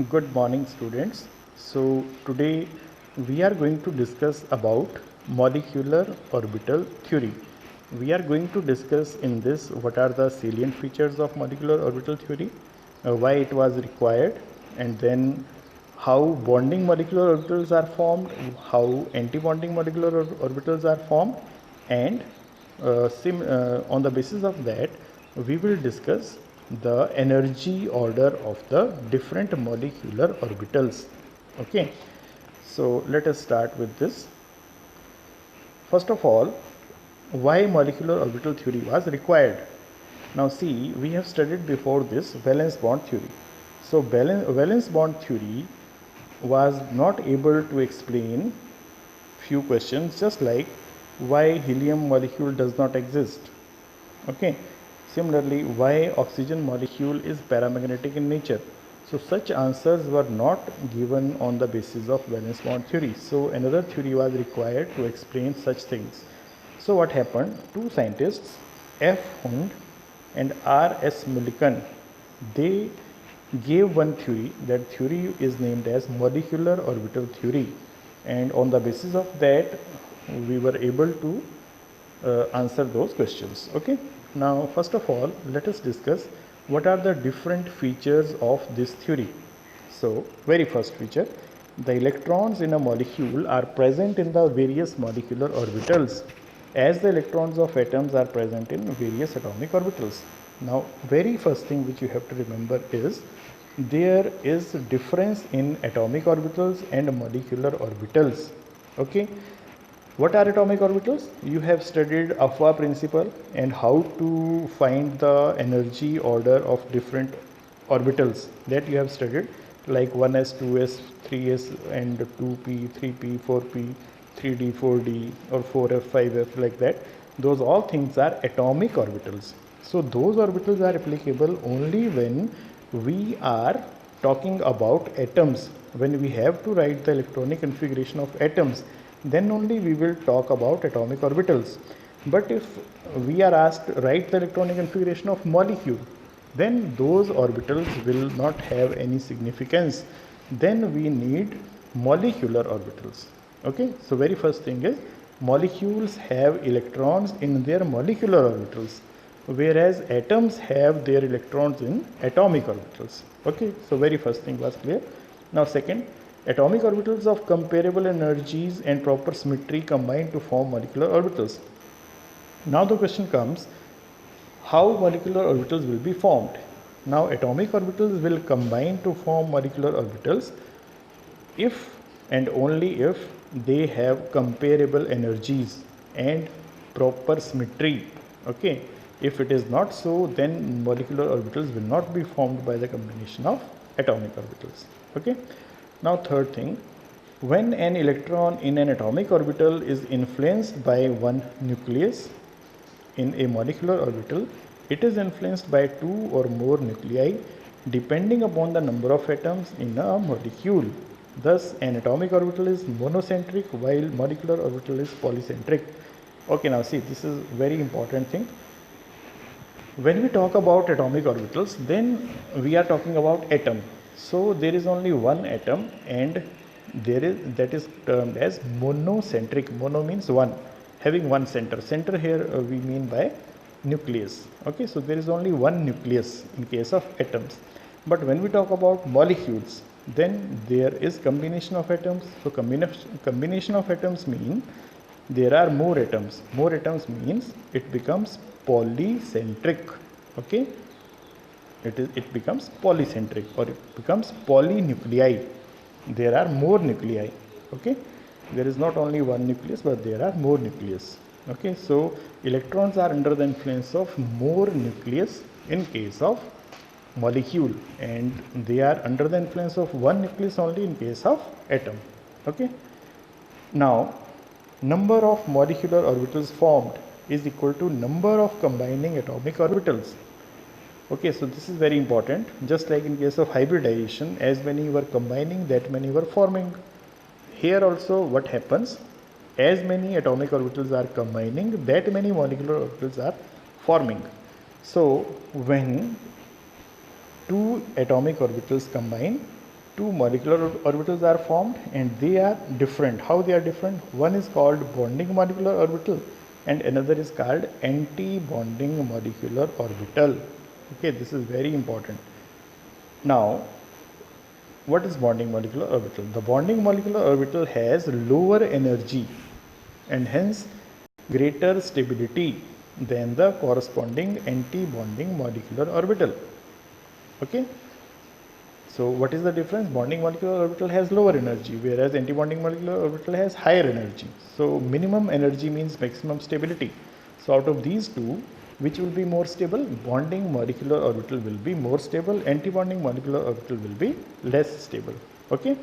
Good morning, students. So today we are going to discuss about molecular orbital theory. We are going to discuss in this what are the salient features of molecular orbital theory, why it was required, and then how bonding molecular orbitals are formed, how anti-bonding molecular orbitals are formed, and on the basis of that we will discuss the energy order of the different molecular orbitals. Okay, so let us start with this. First of all, why molecular orbital theory was required? Now see, we have studied before this valence bond theory. So valence bond theory was not able to explain few questions, just like why helium molecule does not exist. Okay, similarly, why oxygen molecule is paramagnetic in nature. So such answers were not given on the basis of valence bond theory. So another theory was required to explain such things. So what happened? Two scientists, F. Hund and R. S. Millikan, they gave one theory. That theory is named as molecular orbital theory, and on the basis of that we were able to answer those questions. Okay, now first of all let us discuss what are the different features of this theory. So very first feature, the electrons in a molecule are present in the various molecular orbitals as the electrons of atoms are present in various atomic orbitals. Now very first thing which you have to remember is there is difference in atomic orbitals and molecular orbitals. Okay, what are atomic orbitals? You have studied Afua principle and how to find the energy order of different orbitals, that you have studied, like 1s, 2s, 3s and 2p, 3p, 4p, 3d, 4d or 4f, 5f, like that. Those all things are atomic orbitals. So those orbitals are applicable only when we are talking about atoms. When we have to write the electronic configuration of atoms, then only we will talk about atomic orbitals. But if we are asked to write the electronic configuration of molecule, then those orbitals will not have any significance. Then we need molecular orbitals. Okay, so very first thing is molecules have electrons in their molecular orbitals, whereas atoms have their electrons in atomic orbitals. Okay, so very first thing was clear. Now second, atomic orbitals of comparable energies and proper symmetry combine to form molecular orbitals. Now the question comes, how molecular orbitals will be formed? Now atomic orbitals will combine to form molecular orbitals if and only if they have comparable energies and proper symmetry. Okay, if it is not so, then molecular orbitals will not be formed by the combination of atomic orbitals. Okay, now third thing, when an electron in an atomic orbital is influenced by one nucleus in a molecular orbital, it is influenced by two or more nuclei depending upon the number of atoms in a molecule. Thus, an atomic orbital is monocentric while molecular orbital is polycentric. Okay, now see, this is very important thing. When we talk about atomic orbitals, then we are talking about atom. So there is only one atom, and that is termed as monocentric. Mono means one, having one center. Center here we mean by nucleus. Okay, so there is only one nucleus in case of atoms. But when we talk about molecules, then there is combination of atoms. So combination of atoms mean there are more atoms. More atoms means it becomes polycentric. Okay, it becomes polycentric, or it becomes polynuclei. There are more nuclei. Okay, there is not only one nucleus, but there are more nucleus. Okay, so electrons are under the influence of more nucleus in case of molecule, and they are under the influence of one nucleus only in case of atom. Okay, now number of molecular orbitals formed is equal to number of combining atomic orbitals. Okay, so this is very important. Just like in case of hybridization, as many were combining, that many were forming. Here also what happens, as many atomic orbitals are combining, that many molecular orbitals are forming. So when two atomic orbitals combine, two molecular orbitals are formed and they are different. How they are different? One is called bonding molecular orbital and another is called anti-bonding molecular orbital. Okay, this is very important. Now, what is bonding molecular orbital? The bonding molecular orbital has lower energy and hence greater stability than the corresponding anti-bonding molecular orbital. Okay. So what is the difference? Bonding molecular orbital has lower energy, whereas antibonding molecular orbital has higher energy. So minimum energy means maximum stability. So out of these two, which will be more stable? Bonding molecular orbital will be more stable, antibonding molecular orbital will be less stable. Okay.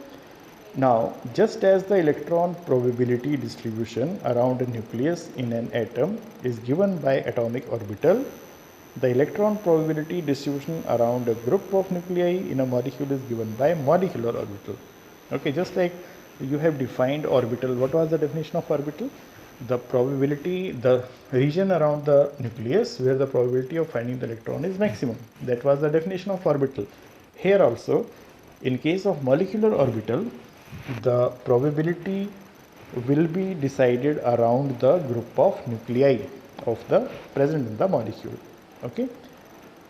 Now, just as the electron probability distribution around a nucleus in an atom is given by atomic orbital, the electron probability distribution around a group of nuclei in a molecule is given by molecular orbital. Okay, just like you have defined orbital. What was the definition of orbital? The probability, the region around the nucleus where the probability of finding the electron is maximum. That was the definition of orbital. Here also, in case of molecular orbital, the probability will be decided around the group of nuclei of the present in the molecule. Okay.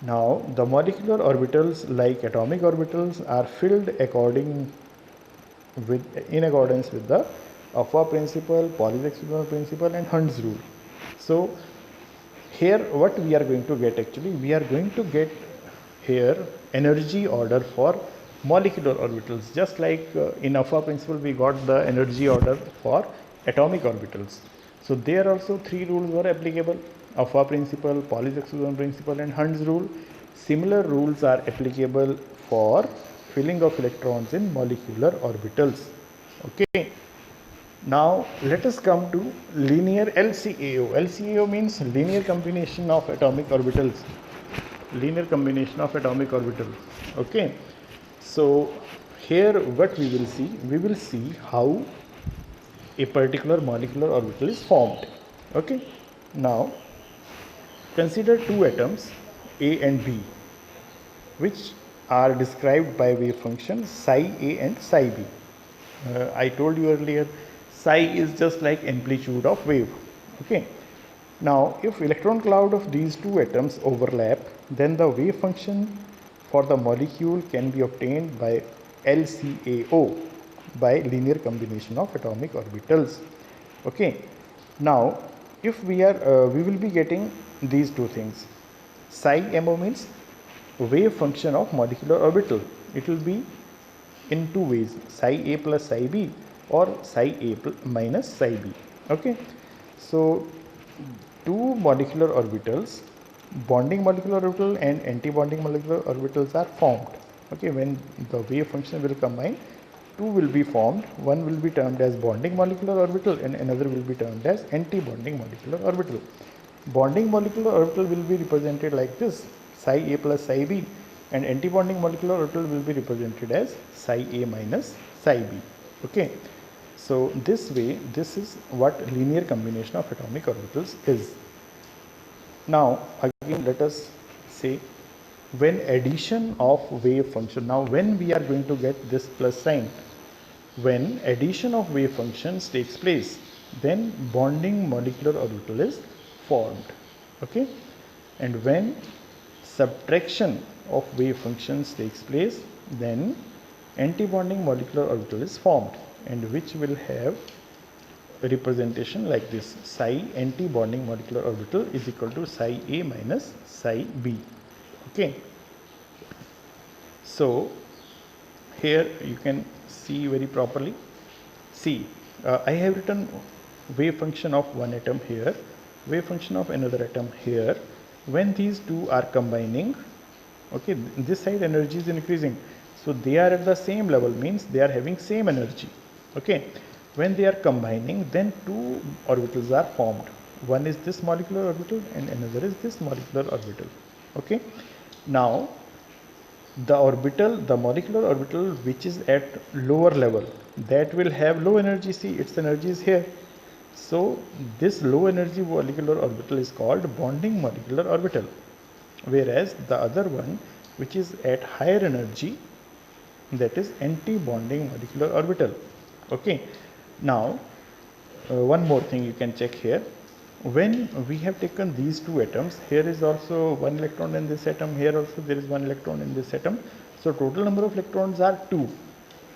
Now the molecular orbitals like atomic orbitals are filled in accordance with the Affa principle, Pauli's exclusion principle and Hund's rule. So here what we are going to get, actually we are going to get here energy order for molecular orbitals, just like in Affa principle we got the energy order for atomic orbitals. So there also three rules were applicable: Affa principle, Pauli's exclusion principle and Hund's rule. Similar rules are applicable for filling of electrons in molecular orbitals. Okay. Now let us come to linear LCAO. LCAO means linear combination of atomic orbitals. Linear combination of atomic orbitals. Okay. So here what we will see how a particular molecular orbital is formed. Okay. Now consider two atoms A and B, which are described by wave function psi A and psi B. I told you earlier, psi is just like amplitude of wave. Okay. Now if electron cloud of these two atoms overlap, then the wave function for the molecule can be obtained by LCAO, by linear combination of atomic orbitals. Okay. Now if we will be getting these two things. Psi MO means wave function of molecular orbital. It will be in two ways, psi A plus psi B or psi A minus psi B. Okay. So two molecular orbitals, bonding molecular orbital and anti-bonding molecular orbitals are formed. Okay. When the wave function will combine, two will be formed. One will be termed as bonding molecular orbital and another will be termed as anti-bonding molecular orbital. Bonding molecular orbital will be represented like this, psi A plus psi B, and anti-bonding molecular orbital will be represented as psi A minus psi B. Okay. So this way, this is what linear combination of atomic orbitals is. Now again let us say, when addition of wave function, now when we are going to get this plus sign, when addition of wave functions takes place, then bonding molecular orbital is formed. Okay. And when subtraction of wave functions takes place, then anti-bonding molecular orbital is formed, and which will have a representation like this: psi anti-bonding molecular orbital is equal to psi A minus psi B. Okay. So here you can see very properly. See, I have written wave function of one atom here, wave function of another atom here. When these two are combining, okay, this side energy is increasing, so they are at the same level, means they are having same energy. Okay. When they are combining, then two orbitals are formed. One is this molecular orbital and another is this molecular orbital. Okay. Now the molecular orbital which is at lower level, that will have low energy. See, its energy is here. So this low energy molecular orbital is called bonding molecular orbital, whereas the other one which is at higher energy, that is anti-bonding molecular orbital. Okay, now one more thing you can check here. When we have taken these two atoms, here is also one electron in this atom, here also there is one electron in this atom, so total number of electrons are 2.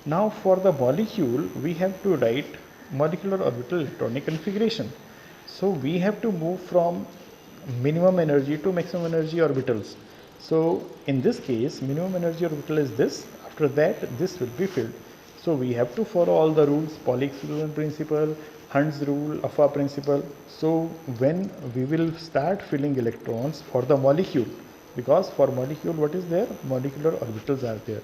Now for the molecule we have to write molecular orbital electronic configuration. So we have to move from minimum energy to maximum energy orbitals. So in this case minimum energy orbital is this, after that this will be filled. So we have to follow all the rules, Pauli exclusion principle, Hund's rule, Affa principle. So when we will start filling electrons for the molecule, because for molecule what is there? Molecular orbitals are there.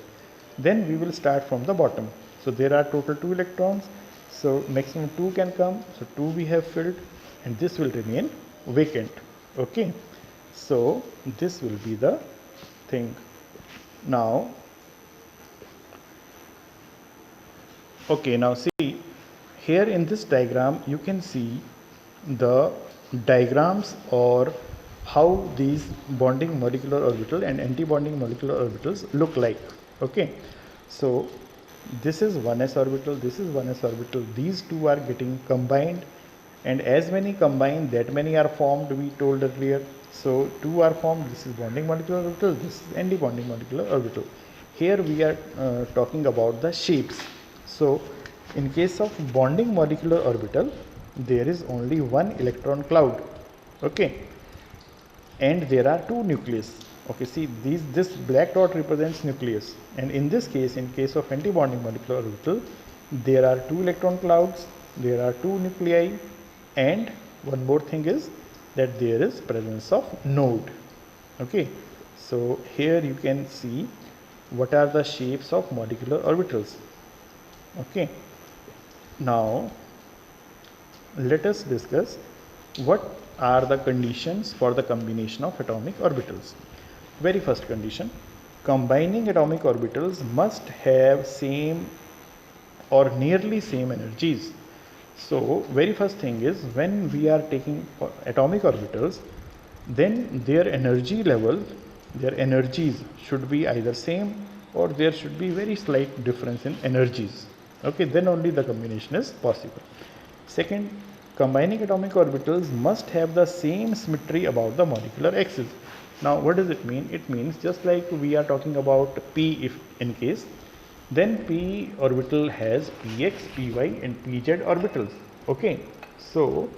Then we will start from the bottom. So there are total 2 electrons. So maximum 2 can come. So 2 we have filled and this will remain vacant. Okay. So this will be the thing. Now, okay, now see here in this diagram you can see the diagrams or how these bonding molecular orbital and anti-bonding molecular orbitals look like. Okay, so this is 1s orbital, this is 1s orbital, these two are getting combined, and as many combine that many are formed, we told earlier. So 2 are formed, this is bonding molecular orbital, this is anti-bonding molecular orbital. Here we are talking about the shapes. So in case of bonding molecular orbital, there is only one electron cloud. Okay, and there are 2 nucleus. Okay, see this black dot represents nucleus, and in this case, in case of anti-bonding molecular orbital, there are 2 electron clouds, there are 2 nuclei, and one more thing is that there is presence of node. Okay, so here you can see what are the shapes of molecular orbitals. Okay, now let us discuss what are the conditions for the combination of atomic orbitals. Very first condition, combining atomic orbitals must have same or nearly same energies. So very first thing is, when we are taking atomic orbitals, then their energy level, their energies should be either same or there should be very slight difference in energies. Okay, then only the combination is possible. Second, combining atomic orbitals must have the same symmetry about the molecular axis. Now what does it mean? It means just like we are talking about p, if in case, then p orbital has px, py and pz orbitals. Okay, so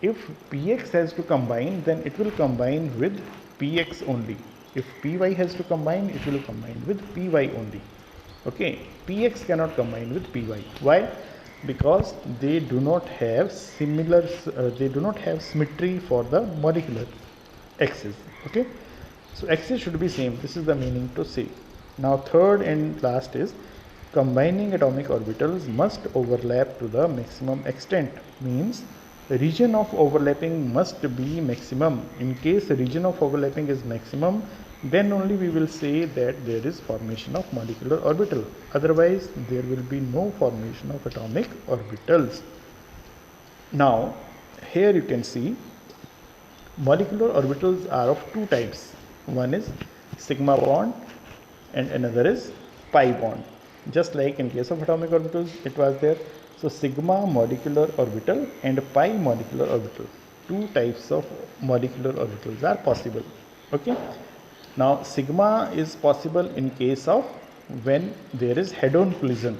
if px has to combine, then it will combine with px only. If py has to combine, it will combine with py only. Okay, px cannot combine with py. Why? Because they do not have symmetry for the molecular axis. Okay, so axis should be same. This is the meaning to say. Now third and last is, combining atomic orbitals must overlap to the maximum extent. Means the region of overlapping must be maximum. In case the region of overlapping is maximum, then only we will say that there is formation of molecular orbital. Otherwise there will be no formation of atomic orbitals. Now here you can see molecular orbitals are of 2 types. One is sigma bond and another is pi bond. Just like in case of atomic orbitals it was there. So sigma molecular orbital and pi molecular orbital, 2 types of molecular orbitals are possible. Okay, now sigma is possible in case of when there is head-on collision.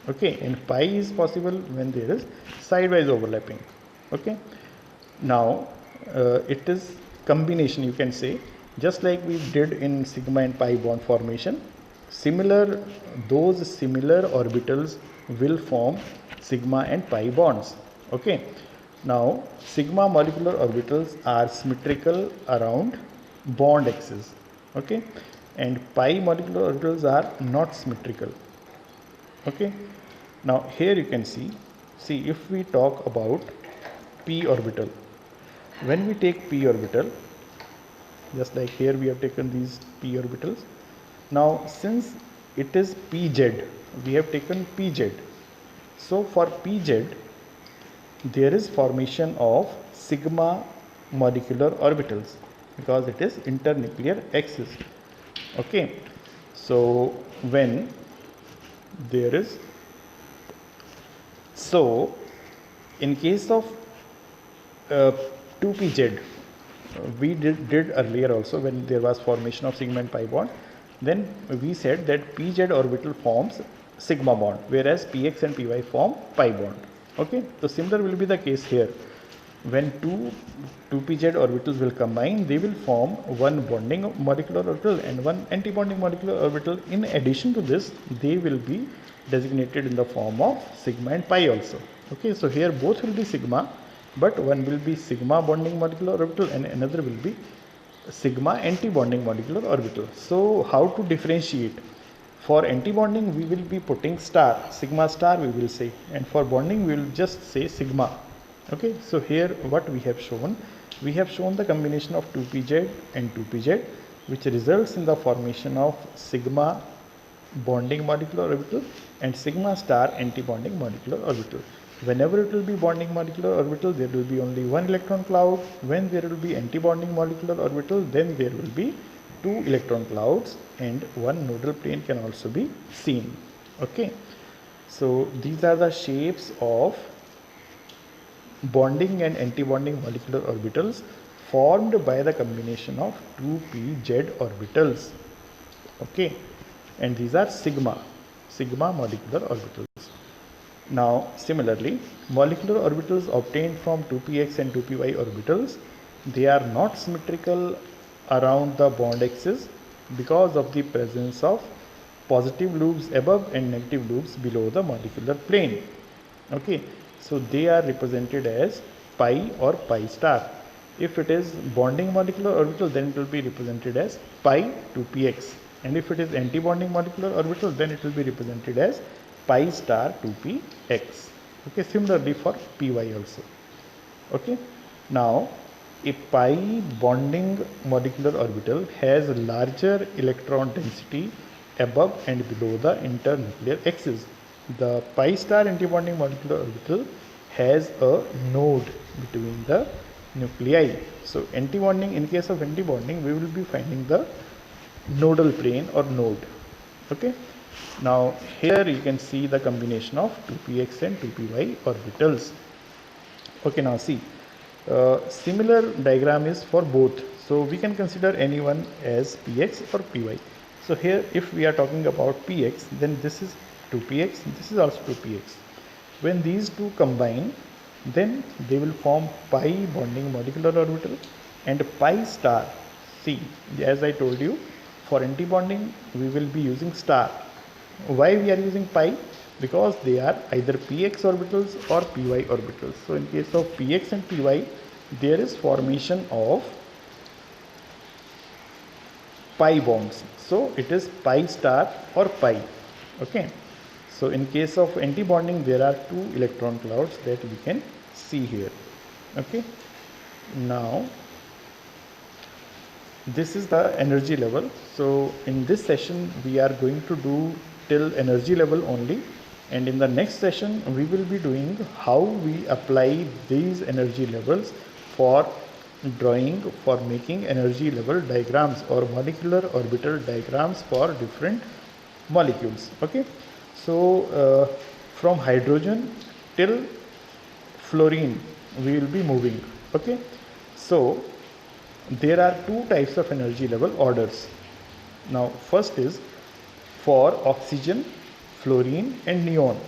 Okay, and pi is possible when there is sidewise overlapping. Okay, now it is combination, you can say, just like we did in sigma and pi bond formation. Those similar orbitals will form sigma and pi bonds. Okay, now sigma molecular orbitals are symmetrical around bond axis. Okay, and pi molecular orbitals are not symmetrical. Okay, now here you can see if we talk about p orbital, when we take p orbital, just like here we have taken these p orbitals. Now since it is pz, we have taken pz. So for pz there is formation of sigma molecular orbitals because it is internuclear axis. Okay, so when there is. So in case of 2pz, we did earlier also when there was formation of sigma and pi bond, then we said that pz orbital forms sigma bond, whereas px and py form pi bond. Okay, so similar will be the case here. When 2pz orbitals will combine, they will form one bonding molecular orbital and one anti-bonding molecular orbital. In addition to this, they will be designated in the form of sigma and pi also. Okay, so here both will be sigma, but one will be sigma bonding molecular orbital and another will be sigma anti-bonding molecular orbital. So how to differentiate? For anti-bonding we will be putting star, sigma star we will say, and for bonding we will just say sigma. Okay, so here what we have shown the combination of 2pz and 2pz, which results in the formation of sigma bonding molecular orbital and sigma star anti-bonding molecular orbital. Whenever it will be bonding molecular orbital, there will be only one electron cloud. When there will be anti-bonding molecular orbital, then there will be two electron clouds and one nodal plane can also be seen. Okay, so these are the shapes of bonding and anti-bonding molecular orbitals formed by the combination of 2pz orbitals. Okay, and these are sigma molecular orbitals. Now similarly, molecular orbitals obtained from 2px and 2py orbitals, they are not symmetrical around the bond axis because of the presence of positive loops above and negative loops below the molecular plane. Okay, so they are represented as pi or pi star. If it is bonding molecular orbital, then it will be represented as pi 2px, and if it is anti-bonding molecular orbital, then it will be represented as pi star 2px. Okay, similarly for py also. Okay, now a pi bonding molecular orbital has larger electron density above and below the internuclear axis. The pi star antibonding molecular orbital has a node between the nuclei. So antibonding, in case of antibonding, we will be finding the nodal plane or node. Okay, now here you can see the combination of 2px and 2py orbitals. Okay, now see, similar diagram is for both, so we can consider any one as px or py. So here if we are talking about px, then this is 2px, this is also 2px. When these two combine, then they will form pi bonding molecular orbital and pi star. See, as I told you, for antibonding we will be using star. Why we are using pi? Because they are either px orbitals or py orbitals. So in case of px and py, there is formation of pi bonds, so it is pi star or pi. Okay, so in case of anti-bonding, there are two electron clouds that we can see here. Okay, now this is the energy level. So in this session we are going to do till energy level only, and in the next session we will be doing how we apply these energy levels for drawing, for making energy level diagrams or molecular orbital diagrams for different molecules. Okay, so from hydrogen till fluorine we will be moving. Okay, so there are two types of energy level orders. Now first is for oxygen, fluorine and neon.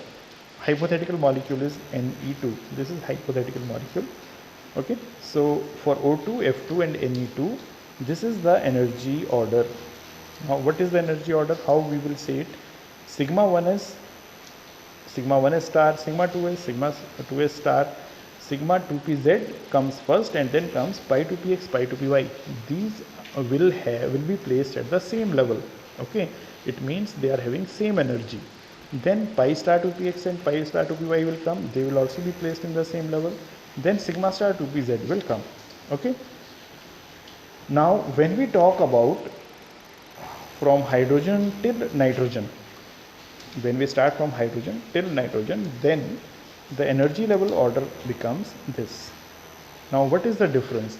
Hypothetical molecule is Ne2. This is hypothetical molecule. Okay, so for O2, F2 and Ne2, this is the energy order. Now what is the energy order? How we will say it? Sigma 1s star, sigma 2s, sigma 2s star, sigma 2pz comes first and then comes pi 2px, pi 2py. These will be placed at the same level. Okay, it means they are having same energy. Then pi star 2px and pi star 2py will come, they will also be placed in the same level. Then sigma star 2pz will come. Okay, now when we talk about from hydrogen till nitrogen, when we start from hydrogen till nitrogen, then the energy level order becomes this. Now what is the difference?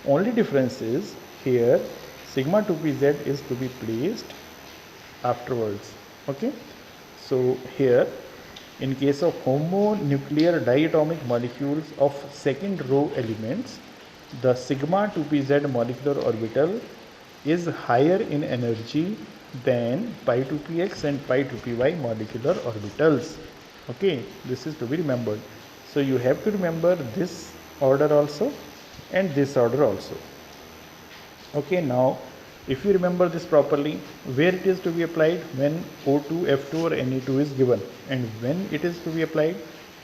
Only difference is here sigma 2pz is to be placed afterwards. Okay, So here, in case of homonuclear diatomic molecules of second row elements, the sigma 2pz molecular orbital is higher in energy than pi 2px and pi 2py molecular orbitals. Okay, this is to be remembered. So you have to remember this order also and this order also. Okay, now if you remember this properly, where it is to be applied when O2, F2 or Ne2 is given, and when it is to be applied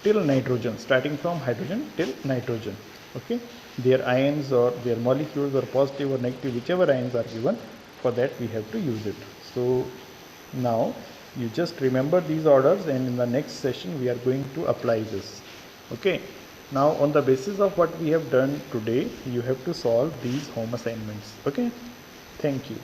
till nitrogen, starting from hydrogen till nitrogen. Okay, their ions or their molecules or positive or negative, whichever ions are given, for that we have to use it. So now you just remember these orders, and in the next session we are going to apply this. Okay, now on the basis of what we have done today, you have to solve these home assignments. Okay, thank you.